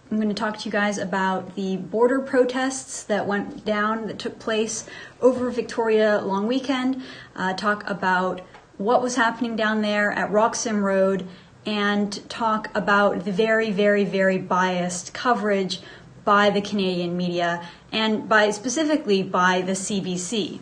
I'm going to talk to you guys about the border protests that took place over Victoria long weekend, talk about what was happening down there at UNCENSORED, and talk about the very, very, very biased coverage by the Canadian media and specifically by the CBC.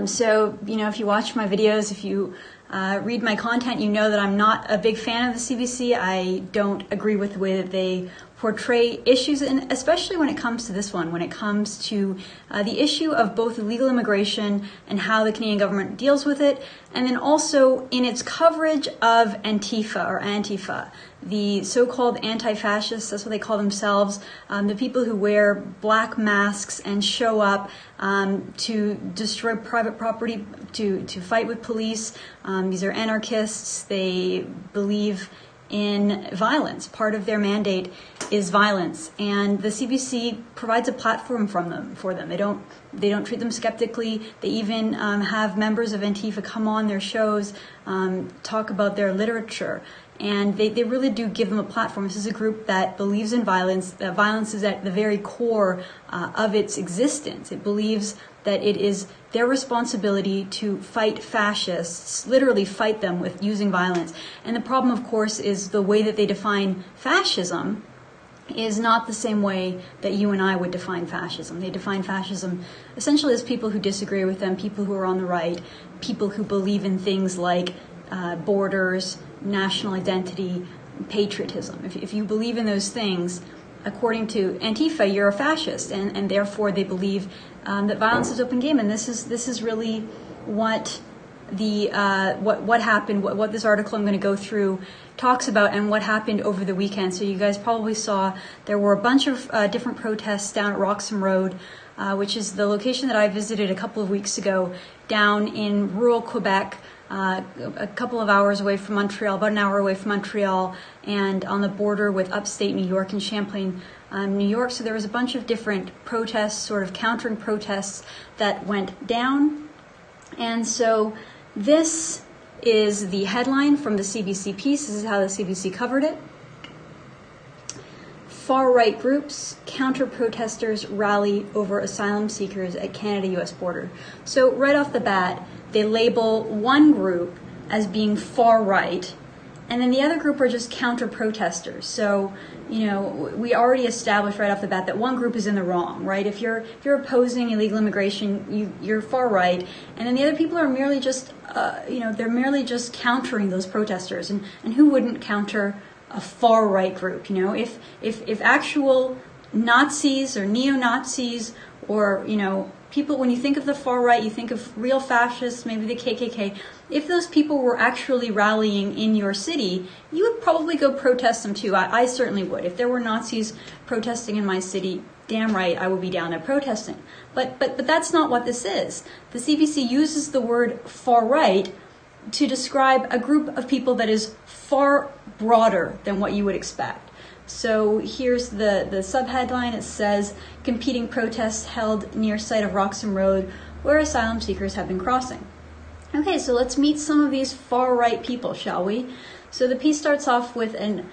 So, if you watch my videos, if you read my content, you know that I'm not a big fan of the CBC. I don't agree with the way that they portray issues, and especially when it comes to this one, when it comes to the issue of both illegal immigration and how the Canadian government deals with it, and then also in its coverage of Antifa, the so-called anti-fascists, that's what they call themselves, the people who wear black masks and show up to destroy private property, to fight with police. These are anarchists. They believe in violence. Part of their mandate is violence, and the CBC provides a platform for them. They don't treat them skeptically. They even have members of Antifa come on their shows, talk about their literature, and they really do give them a platform. This is a group that believes in violence, that violence is at the very core of its existence. It believes that it is their responsibility to fight fascists, literally fight them with using violence. And the problem, of course, is the way that they define fascism is not the same way that you and I would define fascism. They define fascism essentially as people who disagree with them, people who are on the right, people who believe in things like borders, national identity, patriotism. If you believe in those things, according to Antifa, you're a fascist, and therefore they believe that violence is open game. And this is really what what happened, what this article I'm going to go through talks about, and what happened over the weekend. So you guys probably saw there were a bunch of different protests down at UNCENSORED, which is the location that I visited a couple of weeks ago down in rural Quebec, a couple of hours away from Montreal, about an hour away from Montreal, and on the border with upstate New York and Champlain, New York. So there was a bunch of different protests, sort of countering protests that went down. And so this is the headline from the CBC piece. This is how the CBC covered it. Far-right groups, counter-protesters rally over asylum seekers at Canada-US border. So right off the bat, they label one group as being far-right, and then the other group are just counter-protesters. So, we already established right off the bat that one group is in the wrong, right? If you're opposing illegal immigration, you're far-right, and then the other people are merely just, they're merely just countering those protesters. And who wouldn't counter a far-right group? If actual Nazis or neo-Nazis or, people, when you think of the far right, you think of real fascists, maybe the KKK. If those people were actually rallying in your city, you would probably go protest them too. I certainly would. If there were Nazis protesting in my city, damn right, I would be down there protesting. But that's not what this is. The CBC uses the word far right to describe a group of people that is far broader than what you would expect. So here's the subheadline. It says, competing protests held near site of UNCENSORED where asylum seekers have been crossing. Okay, so let's meet some of these far-right people, shall we? So the piece starts off with an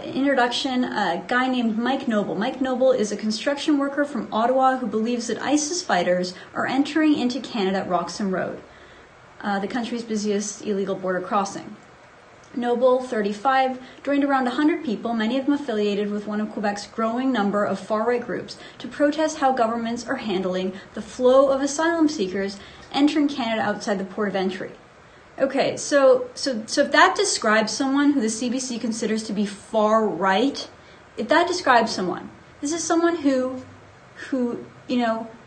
introduction, a guy named Mike Noble. Mike Noble is a construction worker from Ottawa who believes that ISIS fighters are entering into Canada at UNCENSORED, the country's busiest illegal border crossing. Noble, 35, joined around 100 people, many of them affiliated with one of Quebec's growing number of far-right groups, to protest how governments are handling the flow of asylum seekers entering Canada outside the port of entry. Okay, so if that describes someone who the CBC considers to be far-right, if that describes someone, this is someone who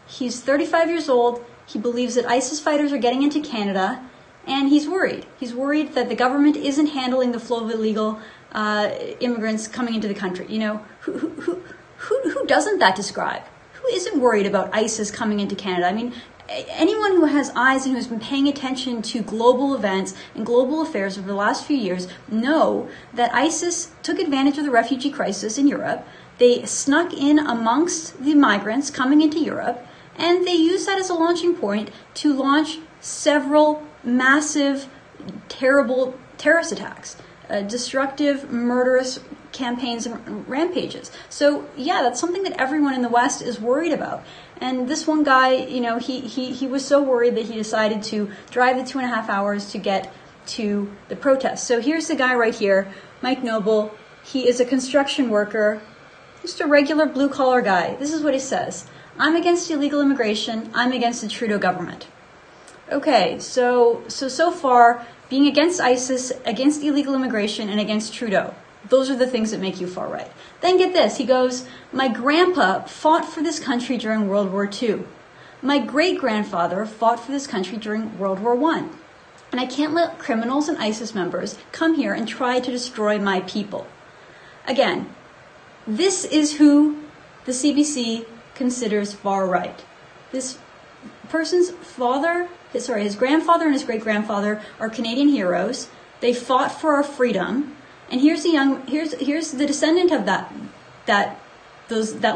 he's 35 years old, he believes that ISIS fighters are getting into Canada, and he's worried. He's worried that the government isn't handling the flow of illegal immigrants coming into the country. Who doesn't that describe? Who isn't worried about ISIS coming into Canada? I mean, anyone who has eyes and who has been paying attention to global events and global affairs over the last few years know that ISIS took advantage of the refugee crisis in Europe. They snuck in amongst the migrants coming into Europe, and they used that as a launching point to launch several massive, terrible terrorist attacks, destructive, murderous, campaigns and rampages. So yeah, that's something that everyone in the West is worried about. And this one guy, you know, he was so worried that he decided to drive the 2.5 hours to get to the protest. So here's the guy right here, Mike Noble. He is a construction worker, just a regular blue-collar guy. This is what he says. I'm against illegal immigration. I'm against the Trudeau government. Okay, so far, being against ISIS, against illegal immigration, and against Trudeau. Those are the things that make you far right. Then get this. He goes, my grandpa fought for this country during World War II. My great-grandfather fought for this country during World War I. And I can't let criminals and ISIS members come here and try to destroy my people. Again, this is who the CBC considers far right. This person's father, his grandfather and his great-grandfather are Canadian heroes. They fought for our freedom. And here's the descendant of that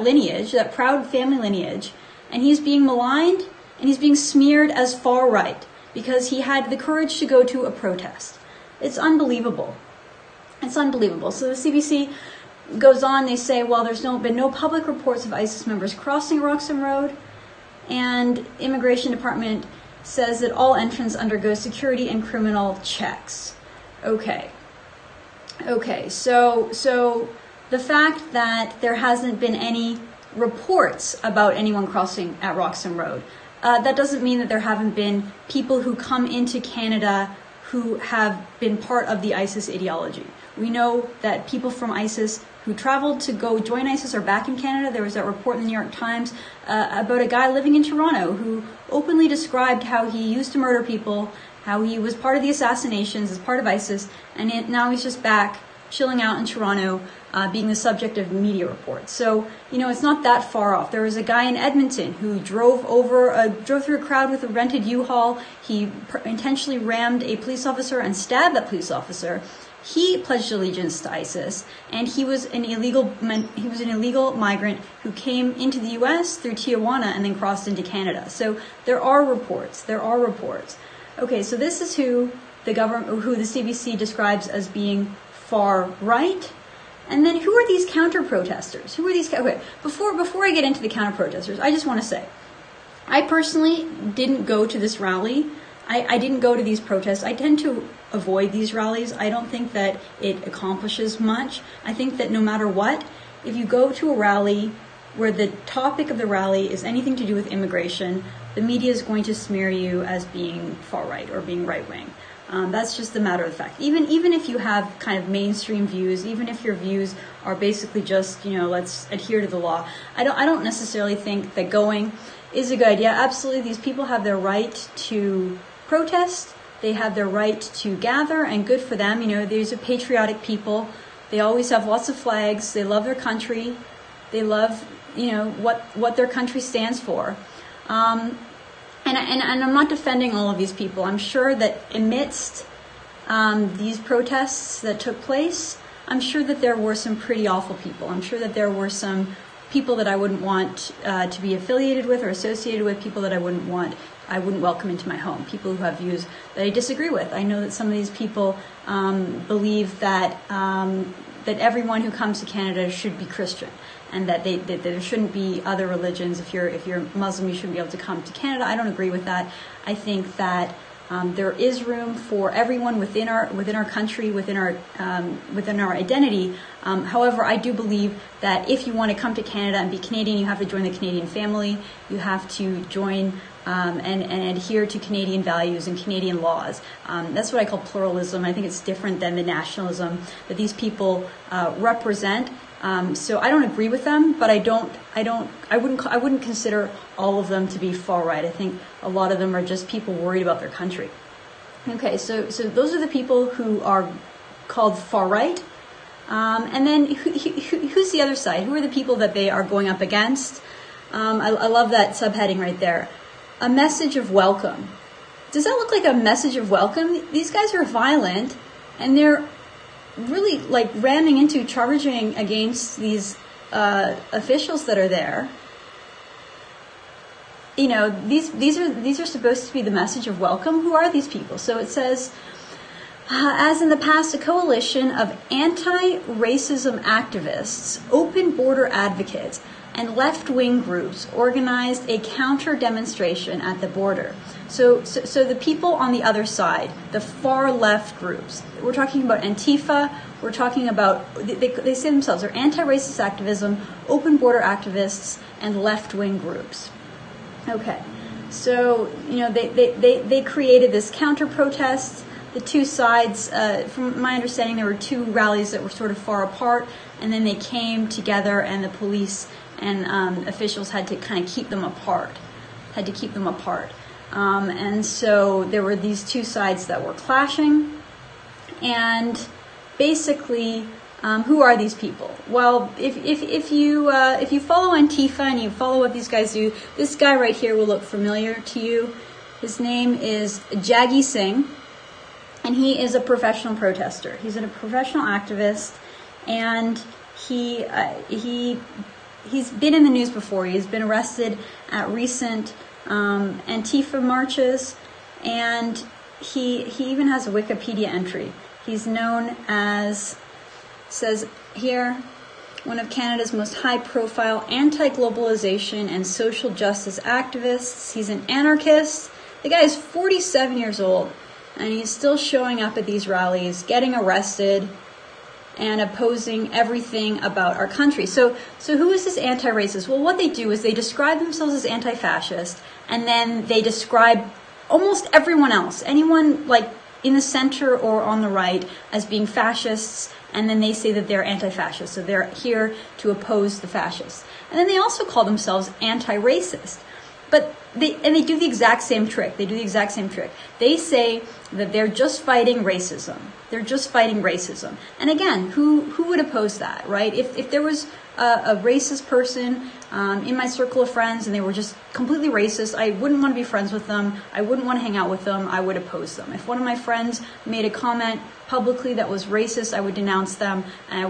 lineage, that proud family lineage, and he's being maligned and he's being smeared as far right because he had the courage to go to a protest. It's unbelievable. It's unbelievable. So the CBC goes on, they say, well, there's been no public reports of ISIS members crossing Roxham Road, and Immigration Department says that all entrants undergo security and criminal checks. Okay, so the fact that there hasn't been any reports about anyone crossing at Roxham Road, that doesn't mean that there haven't been people who come into Canada who have been part of the ISIS ideology. We know that people from ISIS who traveled to go join ISIS are back in Canada. There was that report in the New York Times about a guy living in Toronto who openly described how he used to murder people, how he was part of the assassinations as part of ISIS, and now he's just back chilling out in Toronto, being the subject of media reports. So, you know, it's not that far off. There was a guy in Edmonton who drove through a crowd with a rented U-Haul. He intentionally rammed a police officer and stabbed that police officer. He pledged allegiance to ISIS, and he was an illegal migrant who came into the U.S. through Tijuana and then crossed into Canada. So there are reports. Okay, so this is who the CBC describes as being far right. And then who are these counter-protesters? Okay, before I get into the counter-protesters, I just want to say, I personally didn't go to this rally. I didn't go to these protests. I tend to avoid these rallies. I don't think that it accomplishes much. I think that no matter what, if you go to a rally where the topic of the rally is anything to do with immigration, the media is going to smear you as being far right or being right wing. That's just the matter of fact. Even if you have kind of mainstream views, even if your views are basically just, you know, let's adhere to the law, I don't necessarily think that going is a good idea. Absolutely, these people have their right to protest. They have their right to gather, and good for them. You know, these are patriotic people. They always have lots of flags. They love their country. They love, you know, what their country stands for. And I'm not defending all of these people. I'm sure that amidst these protests that took place, I'm sure that there were some pretty awful people. I'm sure that there were some people that I wouldn't want to be affiliated with or associated with, people that I wouldn't welcome into my home, people who have views that I disagree with. I know that some of these people believe that everyone who comes to Canada should be Christian, and that there shouldn't be other religions. If you're Muslim, you shouldn't be able to come to Canada. I don't agree with that. I think that there is room for everyone within our country, within our identity. However, I do believe that if you want to come to Canada and be Canadian, you have to join the Canadian family. You have to join and adhere to Canadian values and Canadian laws. That's what I call pluralism. I think it's different than the nationalism that these people represent. So I don't agree with them, but I wouldn't consider all of them to be far right. I think a lot of them are just people worried about their country. Okay, so those are the people who are called far right. And then who's the other side? Who are the people that they are going up against? I love that subheading right there. A message of welcome. Does that look like a message of welcome? These guys are violent, and they're really like ramming into, charging against these officials that are there. You know, these are supposed to be the message of welcome. Who are these people? So it says, As in the past, a coalition of anti-racism activists, open border advocates, and left-wing groups organized a counter-demonstration at the border. So the people on the other side, the far left groups, we're talking about Antifa, we're talking about, they say themselves, they're anti-racist activism, open border activists, and left-wing groups. Okay, so, they created this counter-protest. The two sides, from my understanding, there were two rallies that were sort of far apart, and then they came together, and the police and officials had to kind of keep them apart. And so there were these two sides that were clashing. And basically, who are these people? Well, if you follow Antifa and you follow what these guys do, this guy right here will look familiar to you. His name is Jaggi Singh. And he is a professional protester. He's a professional activist, and he's been in the news before. He's been arrested at recent Antifa marches, and he even has a Wikipedia entry. He's known as, says here, one of Canada's most high-profile anti-globalization and social justice activists. He's an anarchist. The guy is 47 years old. And he's still showing up at these rallies, getting arrested, and opposing everything about our country. So who is this anti-racist? Well, what they do is they describe themselves as anti-fascist, and then they describe almost everyone else, anyone like in the center or on the right, as being fascists, and then they say that they're anti-fascist, so they're here to oppose the fascists. And then they also call themselves anti-racist. But they do the exact same trick. They say that they're just fighting racism. And again, who would oppose that, right? If there was a racist person in my circle of friends and they were just completely racist, I wouldn't want to be friends with them. I wouldn't want to hang out with them. I would oppose them. If one of my friends made a comment publicly that was racist, I would denounce them, and I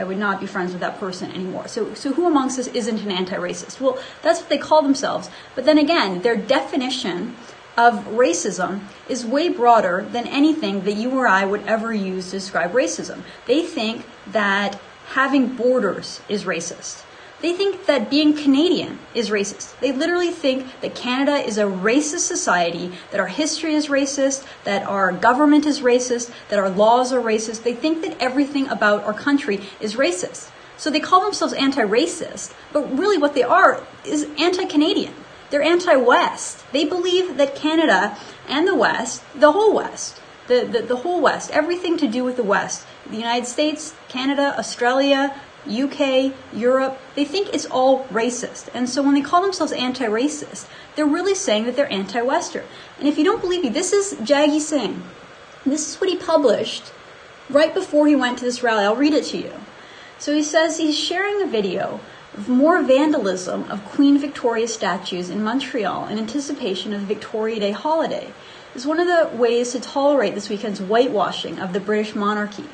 would not be friends with that person anymore. So who amongst us isn't an anti-racist? Well, that's what they call themselves. But then again, their definition of racism is way broader than anything that you or I would ever use to describe racism. They think that having borders is racist. They think that being Canadian is racist. They literally think that Canada is a racist society, that our history is racist, that our government is racist, that our laws are racist. They think that everything about our country is racist. So they call themselves anti-racist, but really what they are is anti-Canadian. They're anti-West. They believe that Canada and the West, the whole West, the whole West, everything to do with the West, the United States, Canada, Australia, UK, Europe, they think it's all racist. And so when they call themselves anti-racist, they're really saying that they're anti-Western. And if you don't believe me, this is Jaggi Singh. This is what he published right before he went to this rally. I'll read it to you. So he says he's sharing a video of more vandalism of Queen Victoria statues in Montreal in anticipation of the Victoria Day holiday. It's one of the ways to tolerate this weekend's whitewashing of the British monarchy.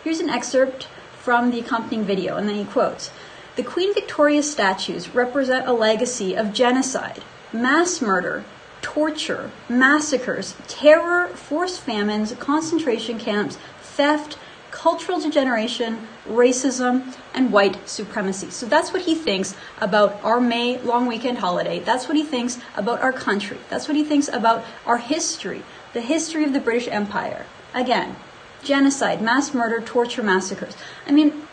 Here's an excerpt from the accompanying video, and then he quotes, "The Queen Victoria statues represent a legacy of genocide, mass murder, torture, massacres, terror, forced famines, concentration camps, theft, cultural degeneration, racism, and white supremacy." So that's what he thinks about our May long weekend holiday. That's what he thinks about our country. That's what he thinks about our history, the history of the British Empire. Again, genocide, mass murder, torture, massacres. I mean,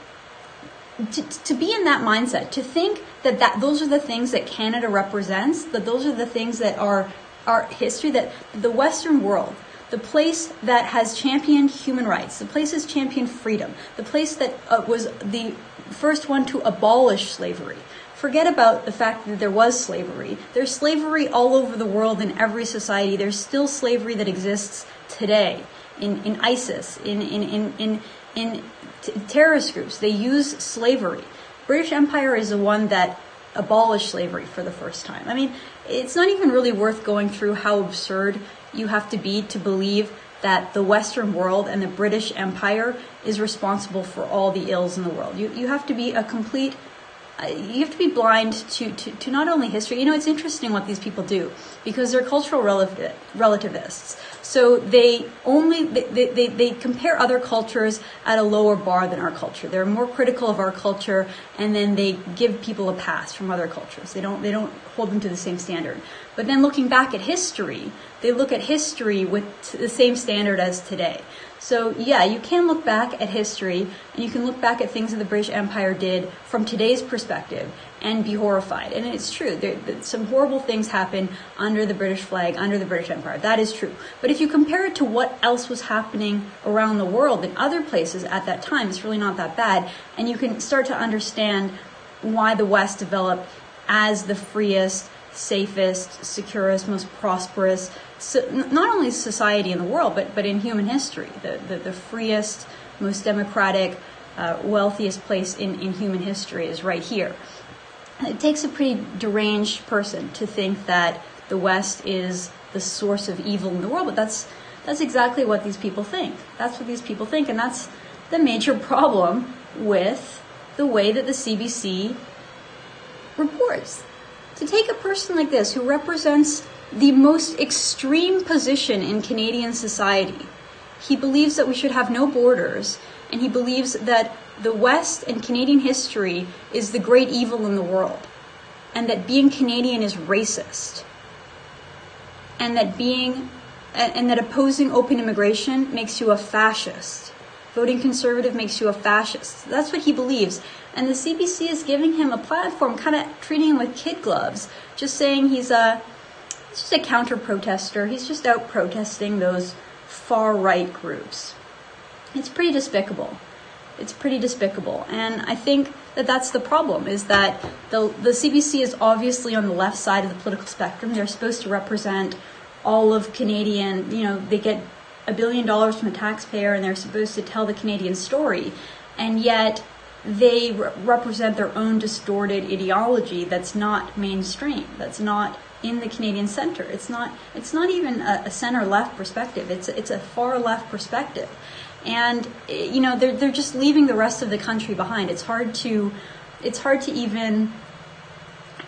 to be in that mindset, to think that those are the things that Canada represents, that those are the things that are our history, that the Western world, the place that has championed human rights, the place that's championed freedom, the place that was the first one to abolish slavery. Forget about the fact that there was slavery. There's slavery all over the world in every society. There's still slavery that exists today. In ISIS, in terrorist groups, they use slavery. British Empire is the one that abolished slavery for the first time. I mean, it's not even really worth going through how absurd you have to be to believe that the Western world and the British Empire is responsible for all the ills in the world. You have to be a complete you have to be blind to not only history. It's interesting what these people do, because they're cultural relativists. So they compare other cultures at a lower bar than our culture. They're more critical of our culture, and then they give people a pass from other cultures. They don't hold them to the same standard. But then looking back at history, they look at history with the same standard as today. So yeah, you can look back at history, and you can look back at things that the British Empire did from today's perspective and be horrified. And it's true, some horrible things happened under the British flag, under the British Empire. That is true. But if you compare it to what else was happening around the world in other places at that time, it's really not that bad. And you can start to understand why the West developed as the freest, safest, securest, most prosperous, not only society in the world, but in human history. The freest, most democratic, wealthiest place in human history is right here. It takes a pretty deranged person to think that the West is the source of evil in the world, but that's exactly what these people think. That's what these people think, and that's the major problem with the way that the CBC reports. To take a person like this, who represents the most extreme position in Canadian society, he believes that we should have no borders, and he believes that the West and Canadian history is the great evil in the world, and that being Canadian is racist, and that opposing open immigration makes you a fascist. Voting Conservative makes you a fascist. That's what he believes. And the CBC is giving him a platform, kind of treating him with kid gloves, just saying he's just a counter-protester. He's just out protesting those far-right groups. It's pretty despicable. It's pretty despicable. And I think that that's the problem, is that the CBC is obviously on the left side of the political spectrum. They're supposed to represent all of Canadian, they get $1 billion from the taxpayer, and they're supposed to tell the Canadian story. And yet they represent their own distorted ideology that's not mainstream, that's not in the Canadian center. It's not even a center-left perspective. It's a far-left perspective. And they're just leaving the rest of the country behind. It's hard to even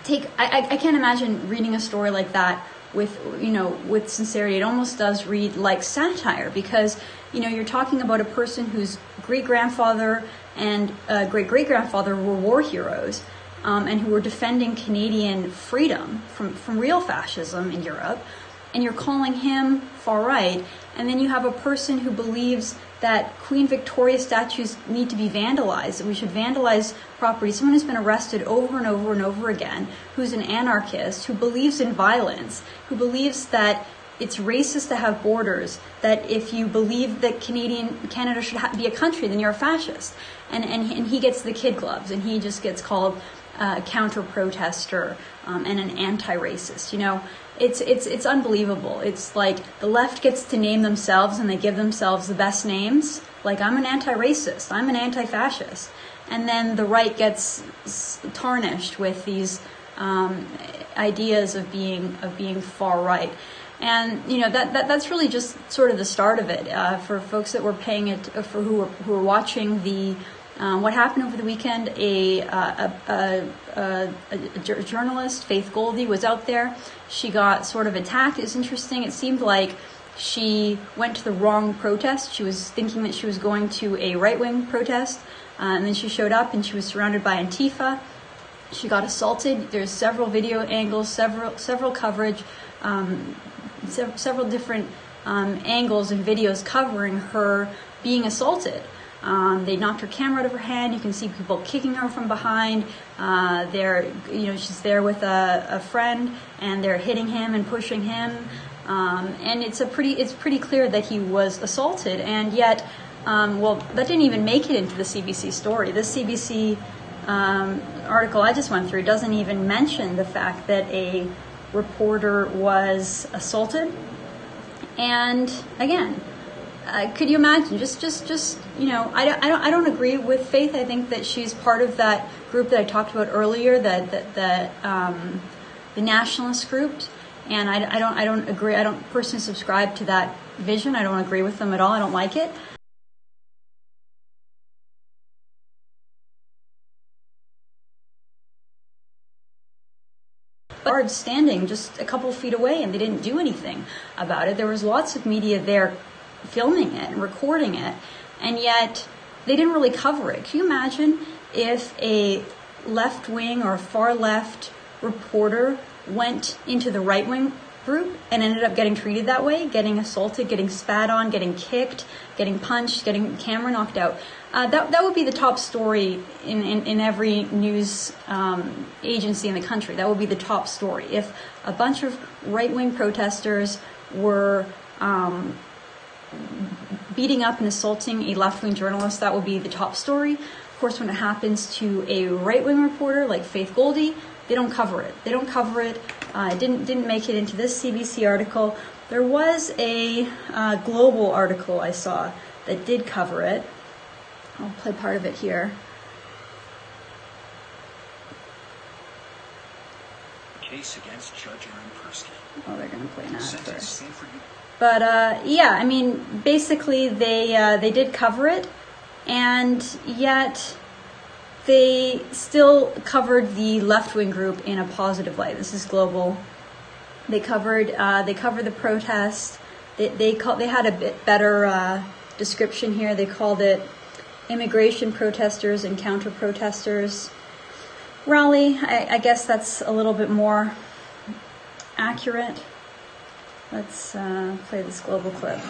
take. I can't imagine reading a story like that with sincerity. It almost does read like satire, because you're talking about a person whose great-grandfather and great-great-grandfather were war heroes, and who were defending Canadian freedom from real fascism in Europe, and you're calling him far-right. And then you have a person who believes that Queen Victoria statues need to be vandalized, that we should vandalize property. Someone who's been arrested over and over and over again, who's an anarchist, who believes in violence, who believes that it's racist to have borders, that if you believe that Canada should be a country, then you're a fascist. And he gets the kid gloves, and he just gets called a counter-protester and an anti-racist. It's unbelievable. It's like the left gets to name themselves, and they give themselves the best names. Like, I'm an anti-racist, I'm an anti-fascist. And then the right gets tarnished with these ideas of being far right. And that's really just sort of the start of it for folks that were paying it, for who were watching the what happened over the weekend. A journalist, Faith Goldie, was out there. She got sort of attacked. It's interesting. It seemed like she went to the wrong protest. She was thinking that she was going to a right-wing protest, and then she showed up and she was surrounded by Antifa. She got assaulted. There's several video angles, several coverage, several different angles and videos covering her being assaulted. They knocked her camera out of her hand. You can see people kicking her from behind. She's there with a friend, and they're hitting him and pushing him. And it's pretty clear that he was assaulted. And yet, that didn't even make it into the CBC story. This CBC article I just went through doesn't even mention the fact that a reporter was assaulted. And again, could you imagine? I don't agree with Faith. I think that she's part of that group that I talked about earlier, the nationalist group, and I don't agree. I don't personally subscribe to that vision. I don't agree with them at all. I don't like it. but standing just a couple feet away, and they didn't do anything about it. There was lots of media there filming it and recording it, and yet they didn't really cover it. Can you imagine if a left-wing or far-left reporter went into the right-wing group and ended up getting treated that way, getting assaulted, getting spat on, getting kicked, getting punched, getting camera knocked out? That would be the top story in every news agency in the country. That would be the top story. If a bunch of right-wing protesters were beating up and assaulting a left-wing journalist, that would be the top story. Of course, when it happens to a right-wing reporter like Faith Goldie, they don't cover it. They don't cover it. It didn't make it into this CBC article. There was a global article I saw that did cover it. I'll play part of it here. Case against Judge Aaron Persky. Oh, they're going to play that first. But yeah, I mean, basically they did cover it, and yet they still covered the left-wing group in a positive light. This is global. They covered the protest. They had a bit better description here. They called it immigration protesters and counter-protesters rally. I guess that's a little bit more accurate. Let's play this global clip.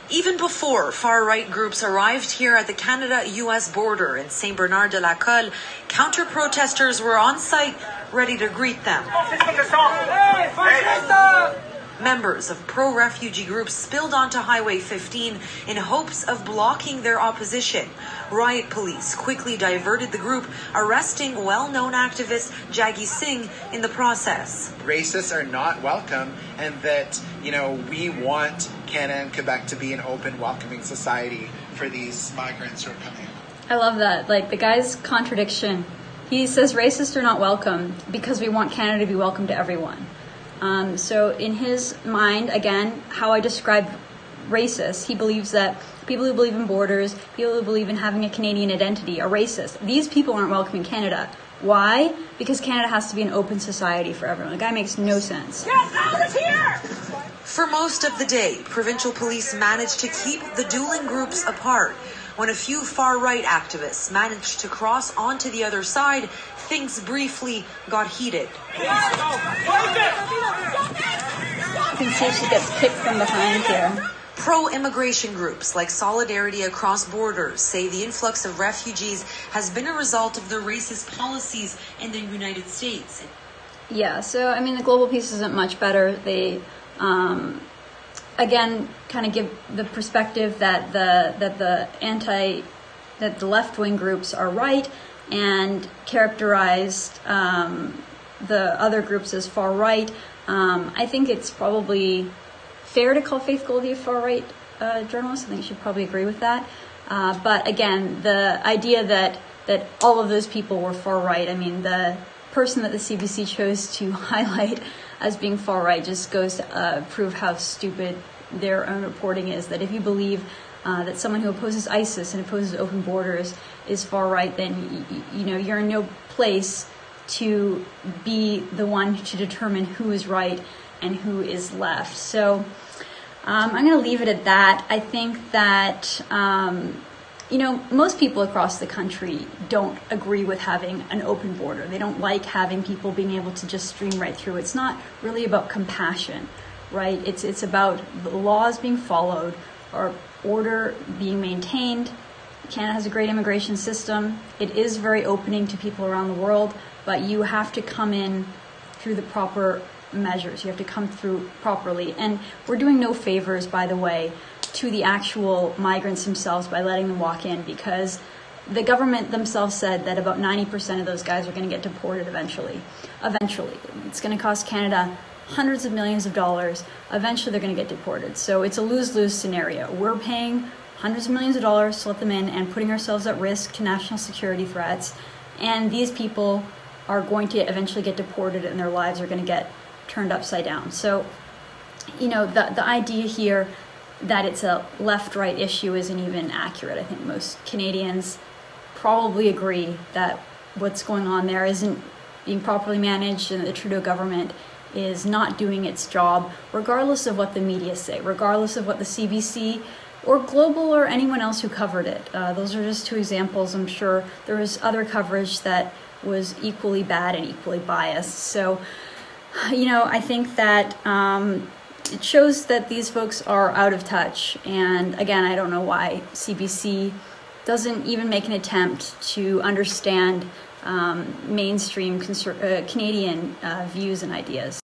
Even before far-right groups arrived here at the Canada-US border in Saint-Bernard-de-la-Colle, counter-protesters were on site, ready to greet them. Members of pro-refugee groups spilled onto Highway 15 in hopes of blocking their opposition. Riot police quickly diverted the group, arresting well-known activist Jaggi Singh in the process. Racists are not welcome, and that, we want Canada and Quebec to be an open, welcoming society for these migrants who are coming. I love that. Like, the guy's contradiction. He says racists are not welcome because we want Canada to be welcome to everyone. So in his mind, again, how I described racist, he believes that people who believe in borders, people who believe in having a Canadian identity are racist. These people aren't welcome in Canada. Why? Because Canada has to be an open society for everyone. The guy makes no sense. Get out of here! For most of the day, provincial police managed to keep the dueling groups apart. When a few far-right activists managed to cross onto the other side, things briefly got heated. You can see she gets kicked from behind here. Pro-immigration groups like Solidarity Across Borders say the influx of refugees has been a result of the racist policies in the United States. Yeah, so I mean the global piece isn't much better. They again kind of give the perspective that the left-wing groups are right, and characterized the other groups as far right. I think it's probably fair to call Faith Goldie a far-right journalist. I think you should probably agree with that. But again, the idea that all of those people were far-right, I mean, the person that the CBC chose to highlight as being far-right just goes to prove how stupid their own reporting is. That if you believe that someone who opposes ISIS and opposes open borders is far-right, then you're in no place to be the one to determine who is right and who is left. So I'm going to leave it at that. I think that most people across the country don't agree with having an open border. They don't like having people being able to just stream right through. It's not really about compassion, right? It's about the laws being followed or order being maintained. Canada has a great immigration system. It is very opening to people around the world, but you have to come in through the proper measures. You have to come through properly. And we're doing no favors, by the way, to the actual migrants themselves by letting them walk in, because the government themselves said that about 90% of those guys are going to get deported eventually. It's going to cost Canada hundreds of millions of dollars. Eventually they're going to get deported. So it's a lose-lose scenario. We're paying hundreds of millions of dollars to let them in and putting ourselves at risk to national security threats. And these people are going to eventually get deported, and their lives are going to get turned upside down. So, the idea here that it's a left-right issue isn't even accurate. I think most Canadians probably agree that what's going on there isn't being properly managed and the Trudeau government is not doing its job, regardless of what the media say, regardless of what the CBC or Global or anyone else who covered it. Those are just two examples. I'm sure there was other coverage that was equally bad and equally biased. So, I think that it shows that these folks are out of touch. And again, I don't know why CBC doesn't even make an attempt to understand mainstream Canadian views and ideas.